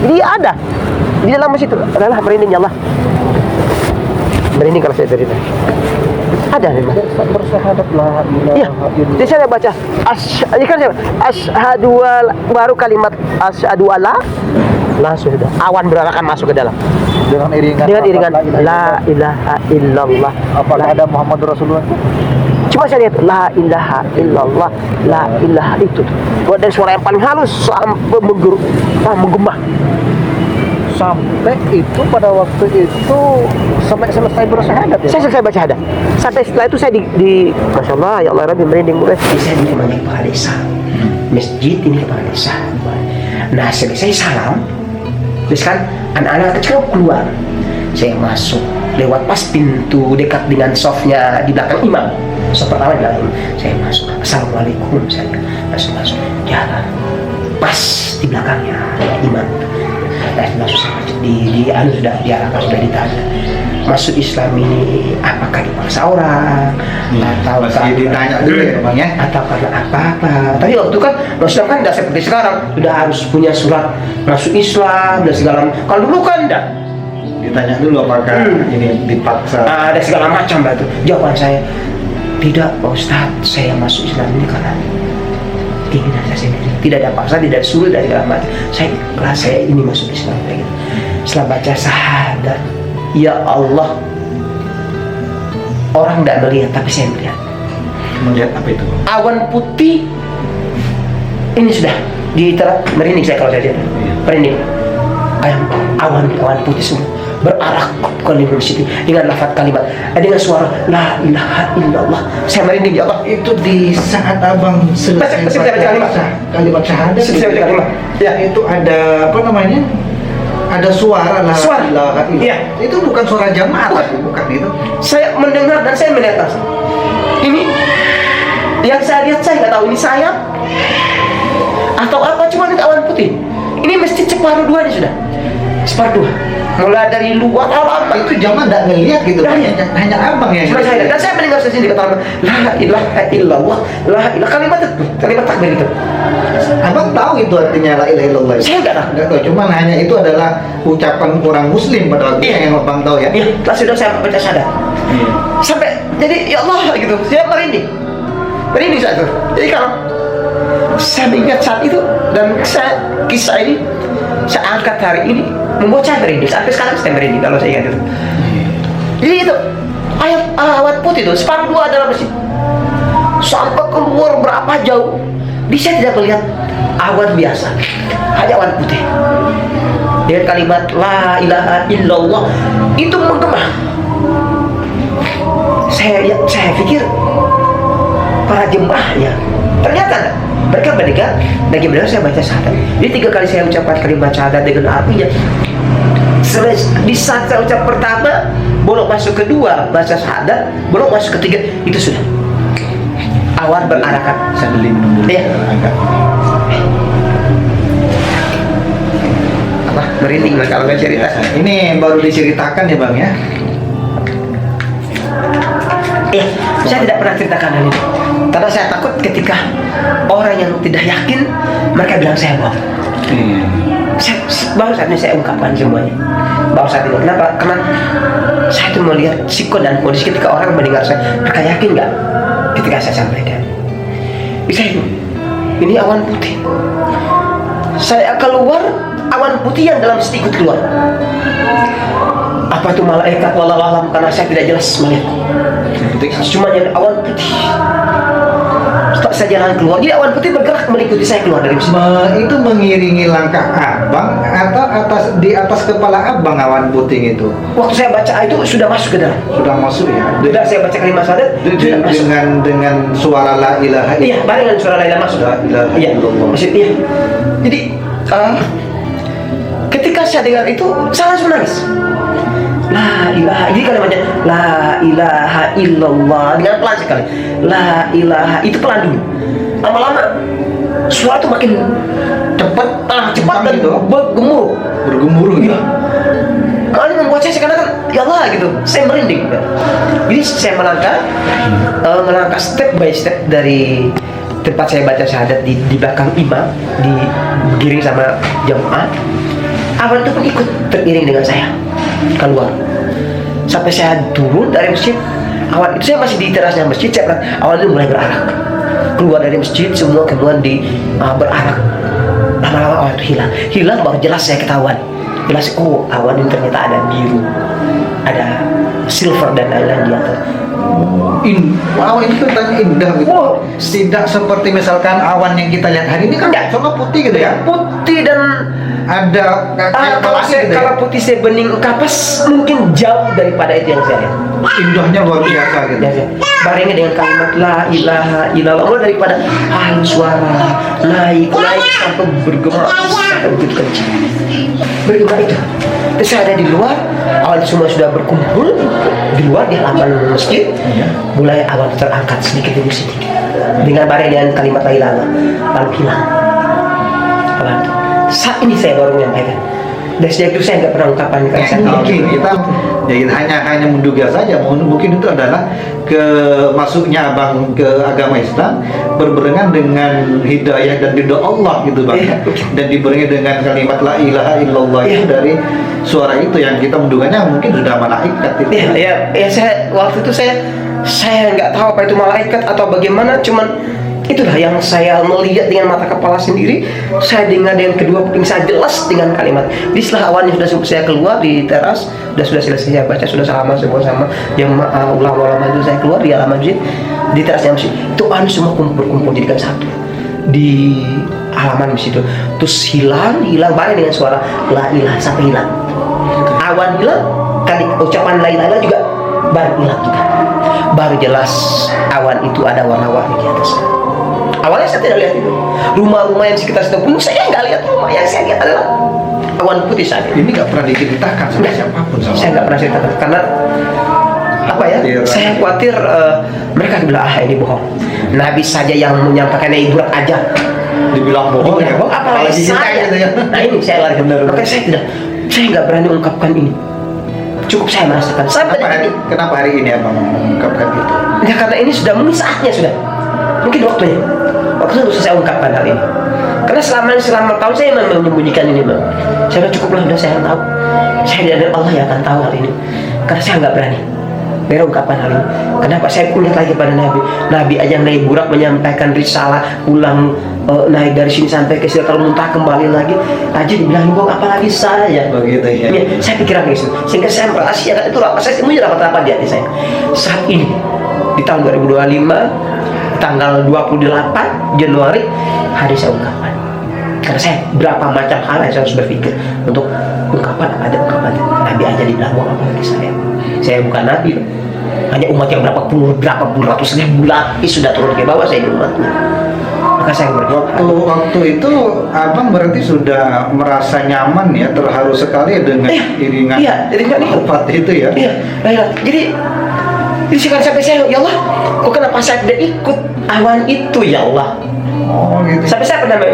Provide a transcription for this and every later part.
Dia ada di dalam masjid itu adalah merinding Allah. Merinding kalau saya cerita. Ada memang. Bersyahadat la ilaha Iya. illallah. Jadi saya baca asyhadu baru kalimat asyhadu alla langsung sudah awan berarakan masuk ke dalam Dengan iringan la ilaha illallah. Apakah ada Muhammad Rasulullah? Cuma saya lihat la ilaha illallah, la ilaha itu. Buat dari suara yang paling halus sampai menggema. Sampai itu pada waktu itu sampai selesai bersyahadat ya? Saya selesai baca hada. Sampai setelah itu saya di Masya Allah, ya Allah Rabbi merinding mulai. Saya di mana kepala desa. Masjid ini kepala desa. Nah selesai salam. Terus kan anak-anak kecil keluar. Saya masuk lewat pas pintu dekat dengan softnya di belakang imam. Soft pertama di belakang imam. Saya masuk. Assalamualaikum. Saya masuk jalan. Pas di belakangnya imam. Masuk di sudah diarahkan, sudah ditanya masuk Islam ini apakah dipaksa orang atau masih ditanya dulu ya Bang ya, atau karena apa-apa. Tapi waktu kan Islam kan tidak seperti sekarang sudah harus punya surat masuk Islam dan segala. Kalau dulu kan tidak ditanya dulu apakah ini dipaksa. Ada segala macam itu. Jawaban saya tidak Pak Ustadz, saya masuk Islam ini karena keinginan saya sendiri, tidak ada paksa, tidak suruh dari segala macam. Saya ini masuk Islam kayak gitu. Setelah baca syahadat, ya Allah, orang tidak melihat tapi saya melihat. Melihat apa itu? Awan putih ini sudah merinding saya kalau saya lihat. Merinding. Awan putih semua berarak ke masjid dengan lafaz kalimat, dengan suara la ilaha illallah. Saya merinding ya Allah. Itu di saat abang selesai kalimat syahadat. Selesai baca kalimat. Ya itu ada apa namanya? Ada suara la ilaha illallah. Iya. Itu bukan suara jamaah, bukan itu. Saya mendengar dan saya melihat langsung. Ini yang saya lihat, saya nggak tahu ini sayap atau apa, cuma itu awan putih. Ini masjid separuh dua ini sudah. Separuh dua. Mulai dari luar alam Itu jamaah tidak ngelihat gitu. Hanya abang yang. Cuma saya dan saya mendengar sendiri kata la ilaha illallah, la ilaha kalimat takbir itu. Abang tahu itu artinya la ilaha illallah? Saya nggak tahu. Cuman hanya itu adalah ucapan orang muslim pada waktu yang abang tahu ya. Iya, sudah saya baca syahadat. Sampai jadi ya Allah gitu, saya merinding saat itu. Jadi kalau saya mengingat saat itu dan kisah ini saya angkat hari ini membuat saya merinding. Sampai sekarang saya merinding kalau saya ingat itu. Jadi itu awan putih itu separuh dua adalah masjid. Sampai keluar berapa jauh, bisa tidak melihat awan biasa, hanya awan putih. Dengan kalimat la ilaha illallah itu menggema. Saya pikir para jemaahnya ternyata mereka mendengar bagaimana saya baca syahadat. Jadi 3 kali saya ucapkan kalimat syahadat dengan artinya. Di saat saya ucap pertama, belum masuk kedua baca syahadat, belum masuk ketiga, itu sudah awan berarakan. Saya beli minum dulu. Iya. Apa? Merinding kalau nggak cerita. Ini baru diceritakan ya Bang ya. Saya tidak pernah ceritakan hal ini karena saya takut ketika orang yang tidak yakin mereka bilang saya bohong. Baru saat ini saya ungkapkan semuanya. Baru saat ini. Kenapa? Karena saya itu melihat sikon dan kondisi ketika orang mendengar saya, mereka yakin nggak ketika saya sampaikan. Bisa itu. Ini awan putih. Saya keluar, awan putih yang dalam sedikit keluar. Apa itu malaikat wallahu alam, karena saya tidak jelas melihat. Cuma jadi awan putih. Setelah saya jalan keluar, jadi awan putih bergerak mengikuti saya keluar dari sini. Itu mengiringi langkah abang atau di atas kepala abang awan putih itu? Waktu saya baca itu sudah masuk ke dalam. Sudah masuk ya? Sudah saya baca kalimat syahadat dengan suara la ilaha illallah. Iya, bareng dengan suara la ilaha masuk. La ilaha illallah. Maksudnya, jadi ketika saya dengar itu, saya langsung nangis. La ilaha, ini kalimatnya la ilaha illallah dengan pelan sekali. La ilaha, itu pelan dulu. Lama-lama suara itu makin cepat dan gitu. bergemuruh gitu. Kalau ini membuat saya seakan-akan ya Allah gitu, saya merinding. Jadi saya melangkah step by step dari tempat saya baca syahadat di belakang imam, digiring sama jamaah. Awan itu pun ikut teriring dengan saya keluar. Sampai saya turun dari masjid, awan itu saya masih di terasnya masjid, saya bilang awan itu mulai berarak. Keluar dari masjid, semua kemudian berarak. Lama-lama awan itu hilang baru jelas saya ketahuan. Jelas, oh awan ini ternyata ada biru, ada silver dan lain-lain di atas. Awan itu ternyata indah gitu. Oh. Tidak seperti misalkan awan yang kita lihat hari ini kan cuma putih gitu ya. Putih dan Ada kalau putih saya bening kapas mungkin jauh daripada itu yang saya lihat. indahnya luar biasa gitu. Ya, barengan dengan kalimat la ilaha illallah, mulai daripada halus suara naik sampai bergema sampai begitu kecil. Bergema itu. Terus saya ada di luar, awal semua sudah berkumpul di luar di halaman masjid. Mulai awal terangkat sedikit demi sedikit dengan barengan dengan kalimat la ilaha lalu hilang. Awal itu. Saat ini saya baru menyampaikan. Dan sejak itu saya nggak pernah ungkapkan Mungkin kita hanya menduga saja, mungkin itu adalah masuknya abang ke agama Islam berbarengan dengan hidayah dan ridho Allah gitu bang, dan dibarengi dengan kalimat la ilaha illallah itu dari suara itu yang kita menduganya mungkin sudah malaikat itu. Saya waktu itu saya nggak tahu apa itu malaikat atau bagaimana, cuman itulah yang saya melihat dengan mata kepala sendiri. Saya dengar dengan kedua kuping saya jelas dengan kalimat. Di setelah awannya sudah saya keluar di teras, sudah selesai saya baca, sudah salaman semua sama yang ulama-ulama itu, saya keluar di halaman masjid, di terasnya masjid. Itu awan semua kumpul jadikan satu di halaman masjid itu. Terus hilang bareng dengan suara la ilaha sampai hilang. Awan hilang, kali ucapan la ilaha juga baru hilang juga. Baru jelas awan itu ada warna-warni di atas. Awalnya saya tidak lihat itu. Rumah-rumah yang sekitar situ pun saya nggak lihat. Rumah yang saya lihat adalah awan putih saja. Ini nggak pernah diceritakan sama siapapun. Saya nggak pernah ceritakan karena apa ya? Saya khawatir mereka bilang ini bohong. Nabi saja yang menyampaikannya ibarat aja. Dibilang bohong ya. Apalagi saya. Gitu ya. Nah ini saya lari benar. Makanya saya nggak berani ungkapkan ini. Cukup saya merasakan. Kenapa hari ini abang mengungkapkan itu? Ya karena ini sudah saatnya sudah. Mungkin waktunya untuk saya ungkapkan hal ini. Karena selama tahun saya memang menyembunyikan ini, bang. Saya bilang cukuplah, sudah saya tahu. Saya dan Allah yang akan tahu hal ini. Karena saya nggak berani ungkapkan hal ini. Kenapa? Saya ingat lagi pada Nabi aja naik burak menyampaikan risalah, ulang naik dari sini sampai ke Sidratul Muntaha, kembali lagi aja dibilang bohong, apalagi saya. Begitu ya. Saya pikiran gitu. Sehingga saya merahasiakan itu apa? Saya semuanya rapat-rapat di hati saya. Saat ini di tahun 2025 tanggal 28 Januari hari saya ungkapkan. Karena saya berapa macam hal yang saya harus berpikir untuk ungkapan, ada ungkapan Nabi aja dibilang bohong, apalagi saya bukan Nabi, hanya umat yang berapa puluh ratus ribu lapis sudah turun ke bawah saya di umatnya. Maka saya waktu itu abang berarti sudah merasa nyaman ya, terharu sekali dengan iringan wafat itu ya. Jadi sekarang sampai saya, ya Allah, kok kenapa saya tidak ikut awan itu ya Allah? Oh gitu. Sampai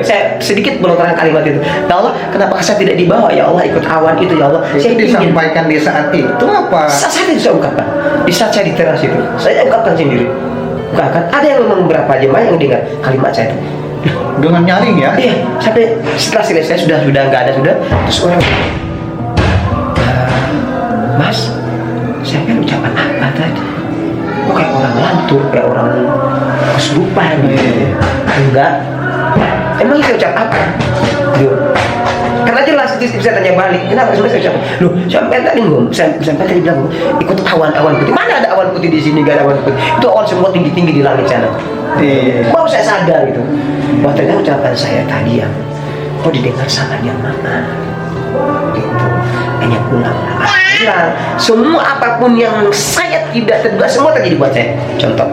saya sedikit melontarkan kalimat itu. Ya Allah, kenapa saya tidak dibawa ya Allah ikut awan itu ya Allah? Itu saya disampaikan di saat itu apa? Saat itu saya ungkapkan. Di saat saya di teras itu, saya ungkapkan sendiri. Ungkapkan. Ada yang memang beberapa jemaah yang dengar kalimat saya itu. Dengan nyaring ya? Iya. Sampai setelah selesai sudah nggak ada sudah. Terus orang, Mas, saya kan ucapan apa tadi? Kok kayak orang lantur, kayak orang kesurupan gitu. Enggak. Emang saya ucap apa? Karena jelas saya tanya balik, kenapa sebenarnya saya ucap? Loh, sampai tadi bilang ikut awan-awan putih. Mana ada awan putih di sini? Gak ada awan putih. Itu awan semua tinggi-tinggi di langit sana. Baru saya sadar gitu. Wah, ternyata ucapan saya tadi yang kok didengar sama yang mana? Gitu. Hanya pulang. Semua apapun yang saya tidak terduga semua terjadi buat saya. Contoh.